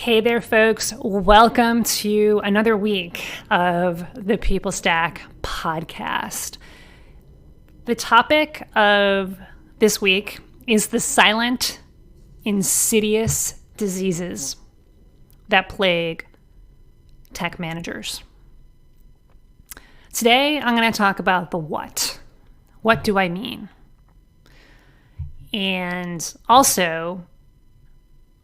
Hey there, folks. Welcome to another week of the People Stack podcast. The topic of this week is the silent, insidious diseases that plague tech managers. Today, I'm going to talk about the what. What do I mean? And also,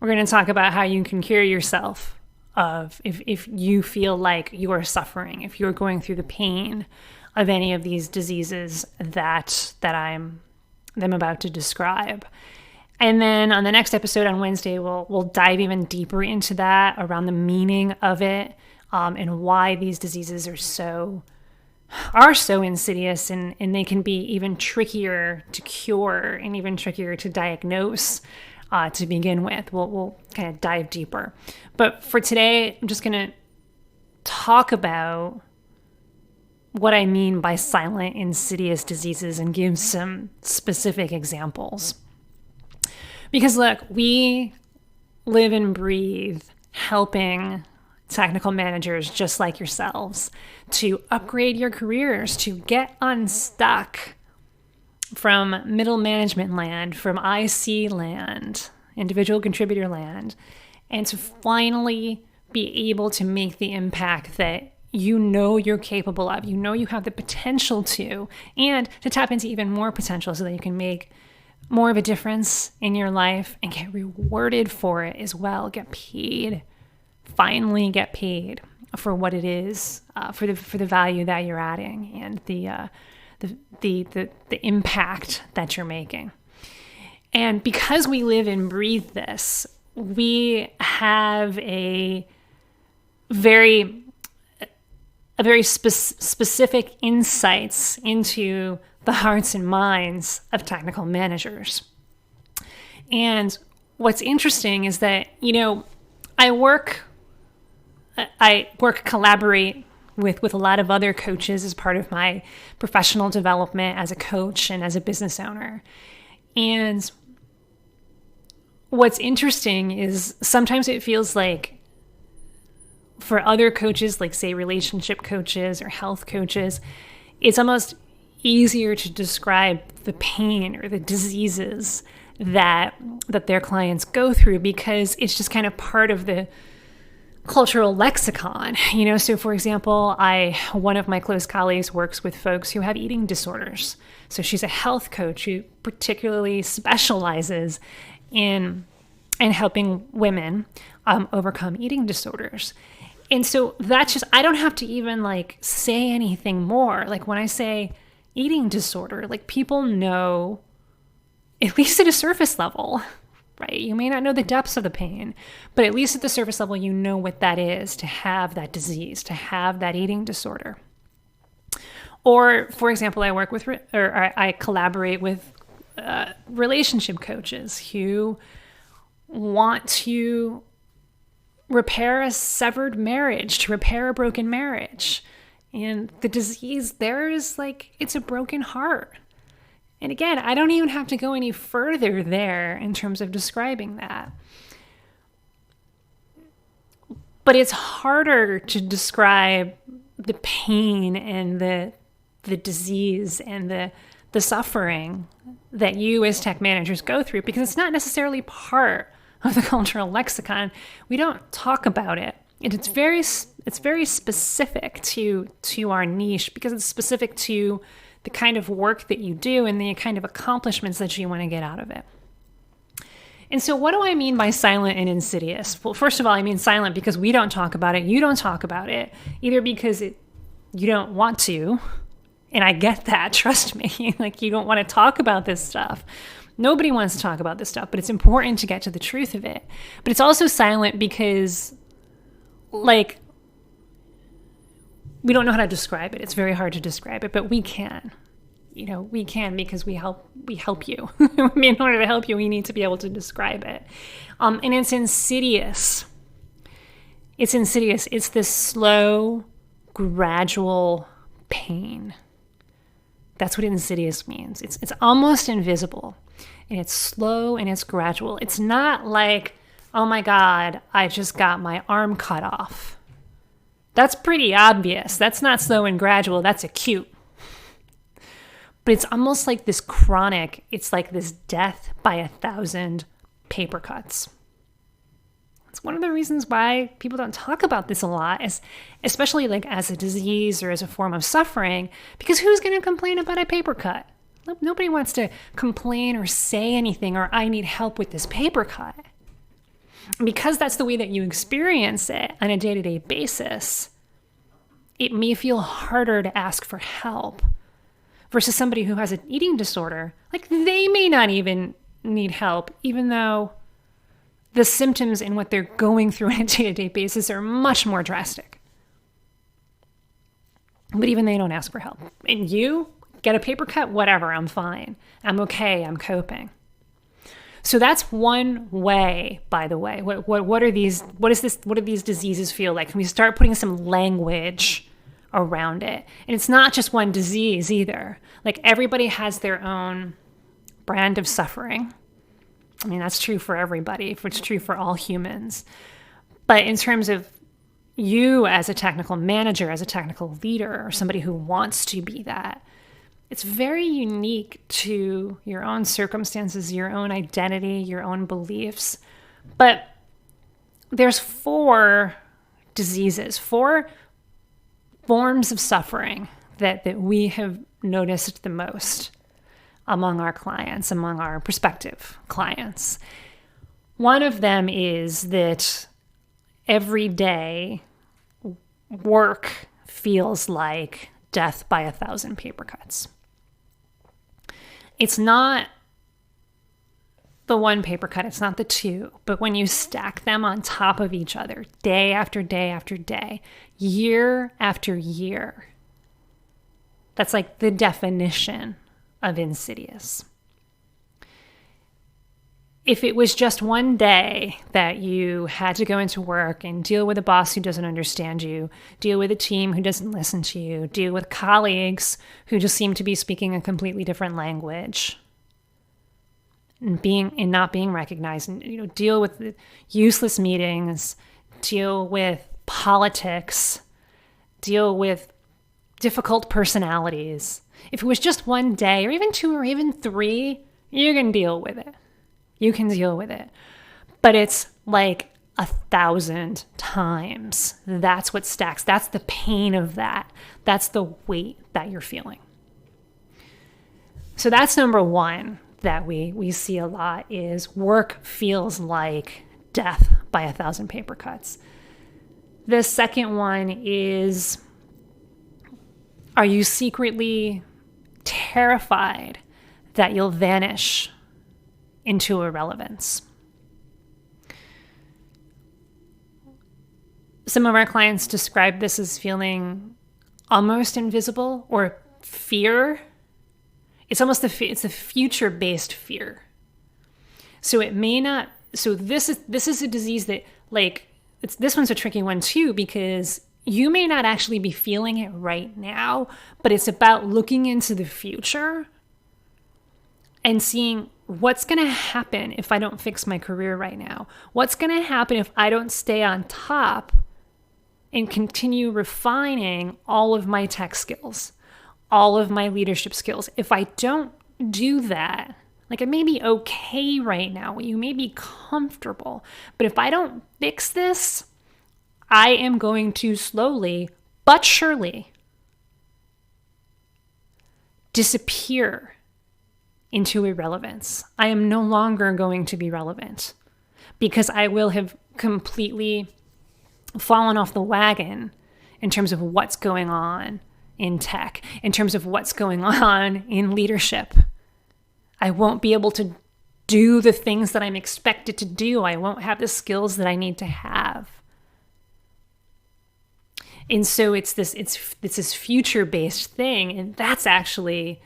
we're going to talk about how you can cure yourself of if you feel like you are suffering, if you're going through the pain of any of these diseases that I'm about to describe. And then on the next episode on Wednesday, we'll dive even deeper into that, around the meaning of it, and why these diseases are so insidious, and they can be even trickier to cure and even trickier to diagnose to begin with. We'll kind of dive deeper. But for today, I'm just going to talk about what I mean by silent, insidious diseases and give some specific examples. Because look, we live and breathe helping technical managers just like yourselves to upgrade your careers, to get unstuck from middle management land, from IC land, individual contributor land, and to finally be able to make the impact that you know you're capable of, you know you have the potential to, and to tap into even more potential so that you can make more of a difference in your life and get rewarded for it as well, get paid, finally get paid for what it is, for the value that you're adding and the impact that you're making. And because we live and breathe this, we have a very specific insights into the hearts and minds of technical managers. And what's interesting is that, I collaborate with a lot of other coaches as part of my professional development as a coach and as a business owner. And what's interesting is sometimes it feels like for other coaches, like say relationship coaches or health coaches, it's almost easier to describe the pain or the diseases that their clients go through because it's just kind of part of the cultural lexicon, So for example, one of my close colleagues works with folks who have eating disorders. So she's a health coach who particularly specializes in helping women overcome eating disorders. And so that's just, I don't have to even say anything more. Like when I say eating disorder, people know, at least at a surface level, right? You may not know the depths of the pain, but at least at the surface level, you know what that is to have that disease, to have that eating disorder. Or, for example, I collaborate with relationship coaches who want to repair a severed marriage, to repair a broken marriage. And the disease there is it's a broken heart. And again, I don't even have to go any further there in terms of describing that. But it's harder to describe the pain and the disease and the suffering that you as tech managers go through because it's not necessarily part of the cultural lexicon. We don't talk about it. And it's very specific to our niche because it's specific to the kind of work that you do and the kind of accomplishments that you want to get out of it. And so what do I mean by silent and insidious? Well, first of all, I mean silent because we don't talk about it. You don't talk about it, either because you don't want to. And I get that, trust me. You don't want to talk about this stuff. Nobody wants to talk about this stuff, but it's important to get to the truth of it. But it's also silent because, we don't know how to describe it. It's very hard to describe it, but we can. We can because we help you. In order to help you, we need to be able to describe it. And it's insidious. It's insidious. It's this slow, gradual pain. That's what insidious means. It's almost invisible, and it's slow and it's gradual. It's not like oh my God, I just got my arm cut off. That's pretty obvious. That's not slow and gradual. That's acute. But it's almost like this chronic, it's like this death by 1,000 paper cuts. It's one of the reasons why people don't talk about this a lot, especially like as a disease or as a form of suffering, because who's going to complain about a paper cut? Nobody wants to complain or say anything or I need help with this paper cut. Because that's the way that you experience it on a day-to-day basis, it may feel harder to ask for help versus somebody who has an eating disorder. Like they may not even need help, even though the symptoms and what they're going through on a day-to-day basis are much more drastic. But even they don't ask for help. And you get a paper cut, whatever, I'm fine. I'm okay, I'm coping. So that's one way, by the way. What are these, what do these diseases feel like? Can we start putting some language around it? And it's not just one disease either. Like everybody has their own brand of suffering. I mean, that's true for everybody. It's true for all humans. But in terms of you as a technical manager, as a technical leader, or somebody who wants to be that, it's very unique to your own circumstances, your own identity, your own beliefs. But there's 4 diseases, 4 forms of suffering that we have noticed the most among our clients, among our prospective clients. One of them is that every day work feels like death by 1,000 paper cuts. It's not the one paper cut, it's not the 2, but when you stack them on top of each other, day after day after day, year after year, that's like the definition of Insidious. If it was just one day that you had to go into work and deal with a boss who doesn't understand you, deal with a team who doesn't listen to you, deal with colleagues who just seem to be speaking a completely different language, and not being recognized, and deal with useless meetings, deal with politics, deal with difficult personalities. If it was just one day, or even 2, or even 3, you can deal with it. You can deal with it. But it's like 1,000 times. That's what stacks. That's the pain of that. That's the weight that you're feeling. So that's number 1 that we see a lot, is work feels like death by 1,000 paper cuts. The second one is, are you secretly terrified that you'll vanish into irrelevance? Some of our clients describe this as feeling almost invisible, or fear. It's almost it's a future-based fear. So it may not. So this is a disease that, like, this one's a tricky one too, because you may not actually be feeling it right now, but it's about looking into the future and seeing what's going to happen if I don't fix my career right now. What's going to happen if I don't stay on top and continue refining all of my tech skills, all of my leadership skills. If I don't do that, like, it may be okay right now, you may be comfortable, but if I don't fix this, I am going to slowly but surely disappear into irrelevance. I am no longer going to be relevant because I will have completely fallen off the wagon in terms of what's going on in tech, in terms of what's going on in leadership. I won't be able to do the things that I'm expected to do. I won't have the skills that I need to have. And so it's this future-based thing, and that's actually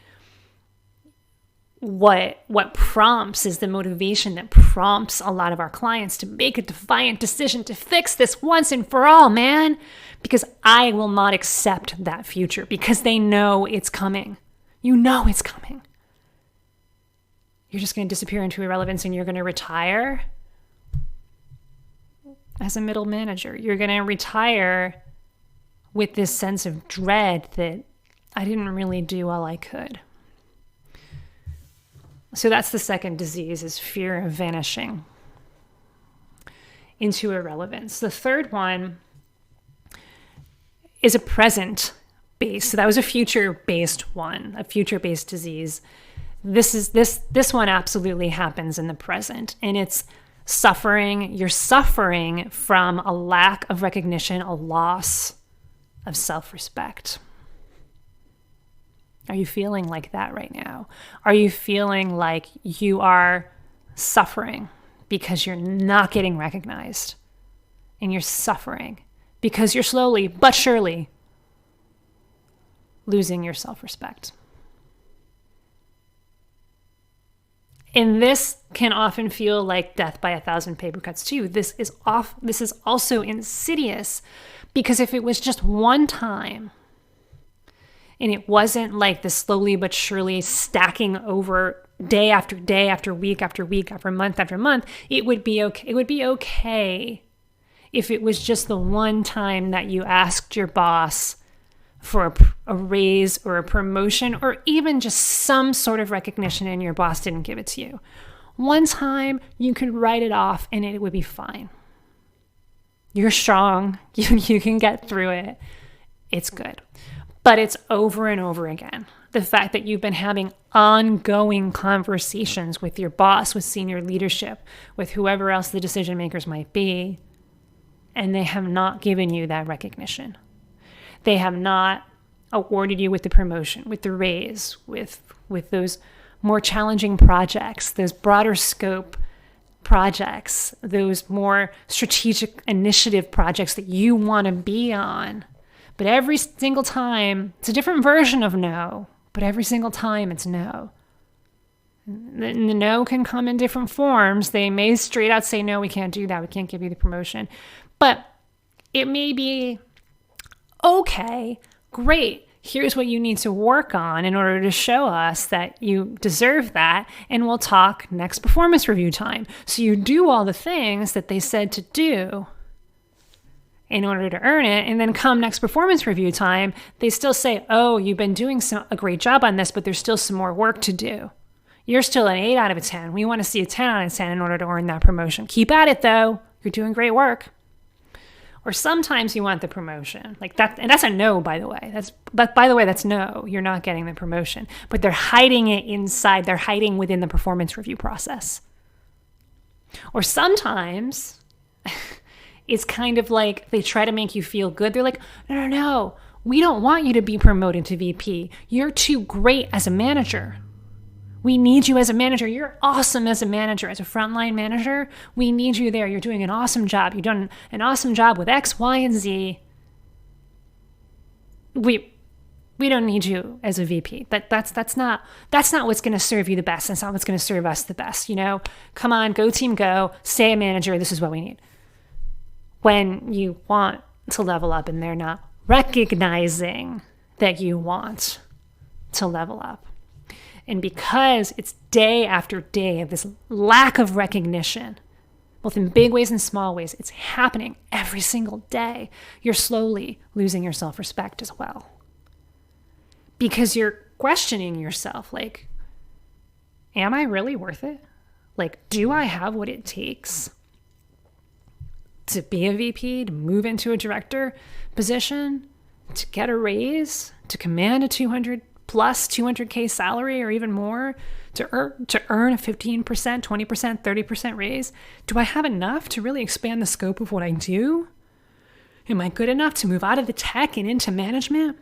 what prompts, is the motivation that prompts a lot of our clients to make a defiant decision to fix this once and for all, man. Because I will not accept that future, because they know it's coming. You know it's coming. You're just going to disappear into irrelevance and you're going to retire. as a middle manager. You're going to retire with this sense of dread that I didn't really do all I could. So that's the second disease, is fear of vanishing into irrelevance. The third one is a present base. So that was a future-based one, a future-based disease. This one absolutely happens in the present, and it's suffering. You're suffering from a lack of recognition, a loss of self-respect. Are you feeling like that right now? Are you feeling like you are suffering because you're not getting recognized? And you're suffering because you're slowly but surely losing your self-respect. And this can often feel like death by 1,000 paper cuts too. This is also insidious, because if it was just one time, and it wasn't like the slowly but surely stacking over day after day, after week, after month after month, it would be okay. It would be okay if it was just the one time that you asked your boss for a raise or a promotion, or even just some sort of recognition and your boss didn't give it to you. One time you could write it off and it would be fine. You're strong. You can get through it. It's good. But it's over and over again. The fact that you've been having ongoing conversations with your boss, with senior leadership, with whoever else the decision makers might be, and they have not given you that recognition. They have not awarded you with the promotion, with the raise, with those more challenging projects, those broader scope projects, those more strategic initiative projects that you want to be on. But every single time, it's a different version of no, but every single time it's no. The no can come in different forms. They may straight out say, no, we can't do that. We can't give you the promotion. But it may be, okay, great. Here's what you need to work on in order to show us that you deserve that. And we'll talk next performance review time. So you do all the things that they said to do in order to earn it. And then come next performance review time, they still say, oh, you've been doing a great job on this, but there's still some more work to do. You're still an 8 out of a 10. We want to see a 10 out of 10 in order to earn that promotion. Keep at it though. You're doing great work. Or sometimes you want the promotion. Like that, and that's a no, by the way. That's no. You're not getting the promotion. But they're hiding it inside. They're hiding within the performance review process. Or sometimes it's kind of like they try to make you feel good. They're like, no, we don't want you to be promoted to VP. You're too great as a manager. We need you as a manager. You're awesome as a manager, as a frontline manager. We need you there. You're doing an awesome job. You've done an awesome job with X, Y, and Z. We don't need you as a VP. That's not what's going to serve you the best. That's not what's going to serve us the best. Come on, go team, go. Stay a manager. This is what we need. When you want to level up and they're not recognizing that you want to level up. And because it's day after day of this lack of recognition, both in big ways and small ways, it's happening every single day, you're slowly losing your self-respect as well. Because you're questioning yourself, like, am I really worth it? Like, do I have what it takes to be a VP, to move into a director position, to get a raise, to command a 200K salary or even more, to earn a 15%, 20%, 30% raise? Do I have enough to really expand the scope of what I do? Am I good enough to move out of the tech and into management?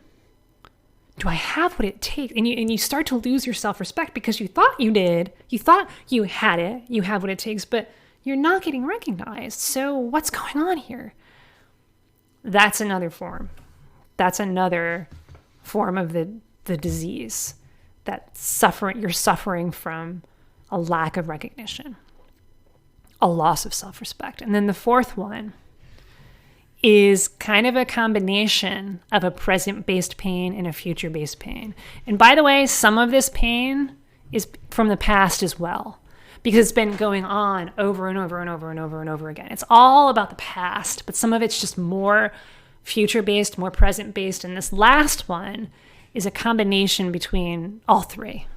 Do I have what it takes? And you start to lose your self-respect because you thought you did. You thought you had it. You have what it takes, but you're not getting recognized. So what's going on here? That's another form. That's another form of the disease, that you're suffering from a lack of recognition, a loss of self-respect. And then the fourth one is kind of a combination of a present-based pain and a future-based pain. And by the way, some of this pain is from the past as well. because it's been going on over and over and over and over and over again. It's all about the past, but some of it's just more future-based, more present-based. And this last one is a combination between all three.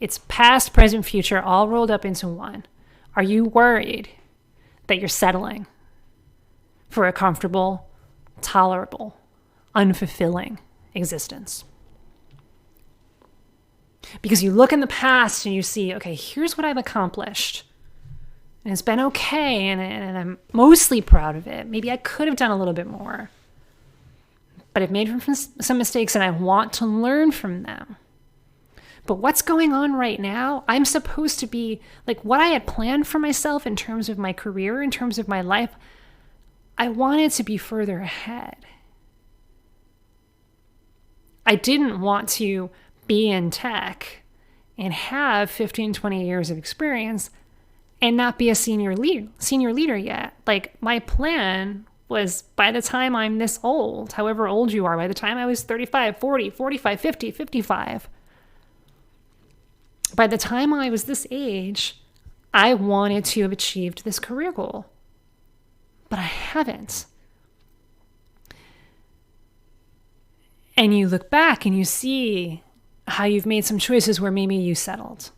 It's past, present, future, all rolled up into one. Are you worried that you're settling for a comfortable, tolerable, unfulfilling existence? Because you look in the past and you see, okay, here's what I've accomplished. And it's been okay, and I'm mostly proud of it. Maybe I could have done a little bit more. But I've made some mistakes and I want to learn from them. But what's going on right now, I'm supposed to be, like what I had planned for myself in terms of my career, in terms of my life, I wanted to be further ahead. I didn't want to be in tech and have 15, 20 years of experience and not be a senior leader yet. Like my plan was by the time I'm this old, however old you are, by the time I was 35, 40, 45, 50, 55, by the time I was this age, I wanted to have achieved this career goal, but I haven't. And you look back and you see how you've made some choices where maybe you settled,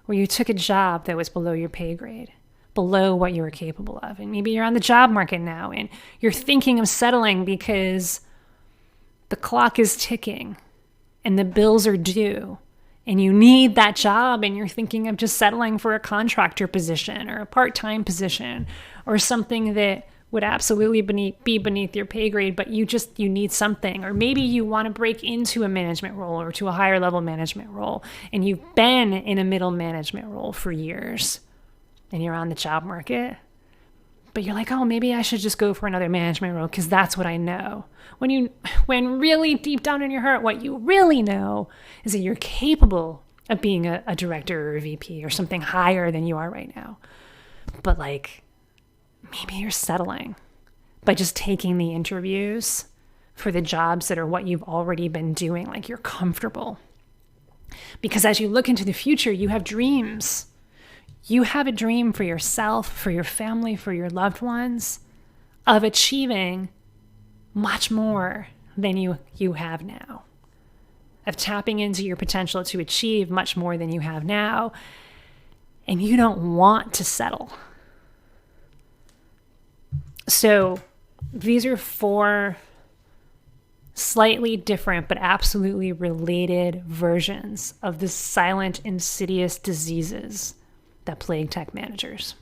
where you took a job that was below your pay grade, below what you were capable of. And maybe you're on the job market now and you're thinking of settling because the clock is ticking and the bills are due and you need that job, and you're thinking of just settling for a contractor position or a part-time position or something that would absolutely be beneath your pay grade, but you need something. Or maybe you want to break into a management role or to a higher level management role, and you've been in a middle management role for years and you're on the job market, but you're like, oh, maybe I should just go for another management role because that's what I know. When really deep down in your heart, what you really know is that you're capable of being a director or a VP or something higher than you are right now. But like, maybe you're settling by just taking the interviews for the jobs that are what you've already been doing, like you're comfortable. Because as you look into the future, you have dreams. You have a dream for yourself, for your family, for your loved ones, of achieving much more than you have now, of tapping into your potential to achieve much more than you have now, and you don't want to settle. So these are 4 slightly different but absolutely related versions of the silent, insidious diseases that plague tech managers.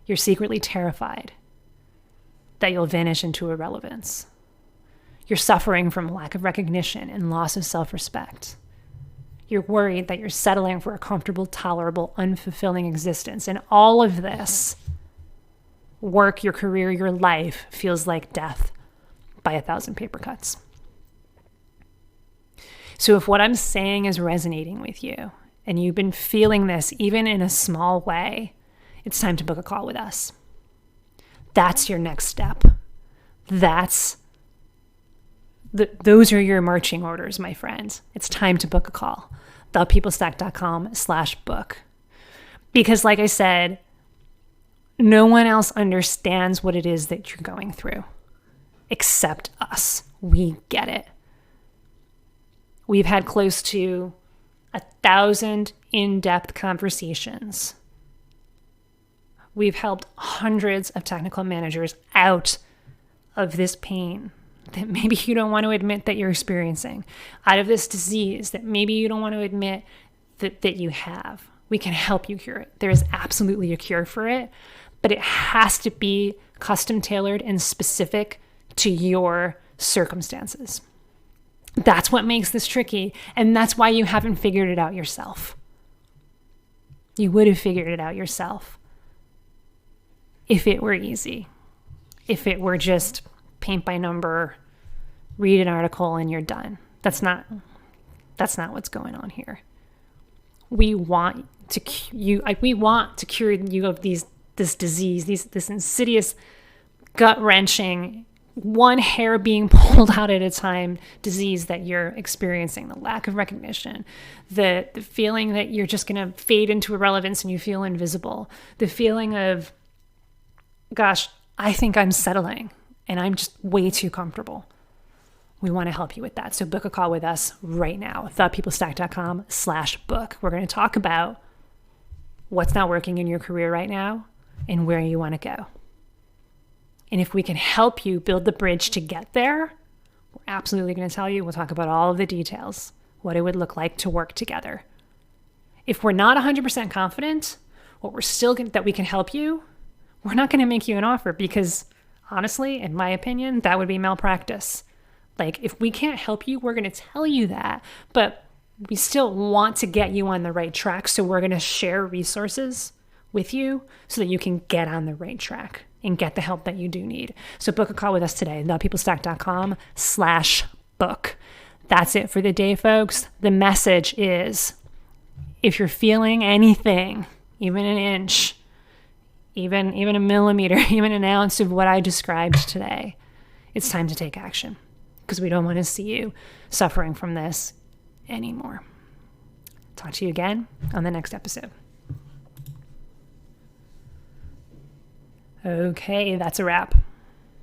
You're secretly terrified that you'll vanish into irrelevance. You're suffering from lack of recognition and loss of self-respect. You're worried that you're settling for a comfortable, tolerable, unfulfilling existence. And all of this work, your career, your life feels like death by 1,000 paper cuts. So if what I'm saying is resonating with you and you've been feeling this even in a small way, it's time to book a call with us. That's your next step. Those are your marching orders, my friends. It's time to book a call. thepeoplestack.com/book. Because like I said, no one else understands what it is that you're going through except us. We get it. We've had close to 1,000 in-depth conversations. We've helped hundreds of technical managers out of this pain that maybe you don't want to admit that you're experiencing, out of this disease that maybe you don't want to admit that you have. We can help you cure it. There is absolutely a cure for it, but it has to be custom tailored and specific to your circumstances. That's what makes this tricky, and that's why you haven't figured it out yourself. You would have figured it out yourself if it were easy, if it were just paint by number, read an article, and you're done. That's not what's going on here. We want to cure you of this disease, this insidious, gut-wrenching, one hair being pulled out at a time disease that you're experiencing, the lack of recognition, the feeling that you're just going to fade into irrelevance and you feel invisible, the feeling of, gosh, I think I'm settling and I'm just way too comfortable. We want to help you with that. So book a call with us right now, thoughtpeoplestack.com/book. We're going to talk about what's not working in your career right now and where you want to go. And if we can help you build the bridge to get there, we're absolutely going to tell you. We'll talk about all of the details, what it would look like to work together. If we're not 100% confident, that we can help you, we're not going to make you an offer because honestly, in my opinion, that would be malpractice. Like, if we can't help you, we're going to tell you that, but we still want to get you on the right track. So we're going to share resources with you so that you can get on the right track and get the help that you do need. So book a call with us today, thepeoplestack.com/book. That's it for the day, folks. The message is, if you're feeling anything, even an inch, even a millimeter, even an ounce of what I described today, it's time to take action because we don't want to see you suffering from this anymore. Talk to you again on the next episode. Okay, that's a wrap.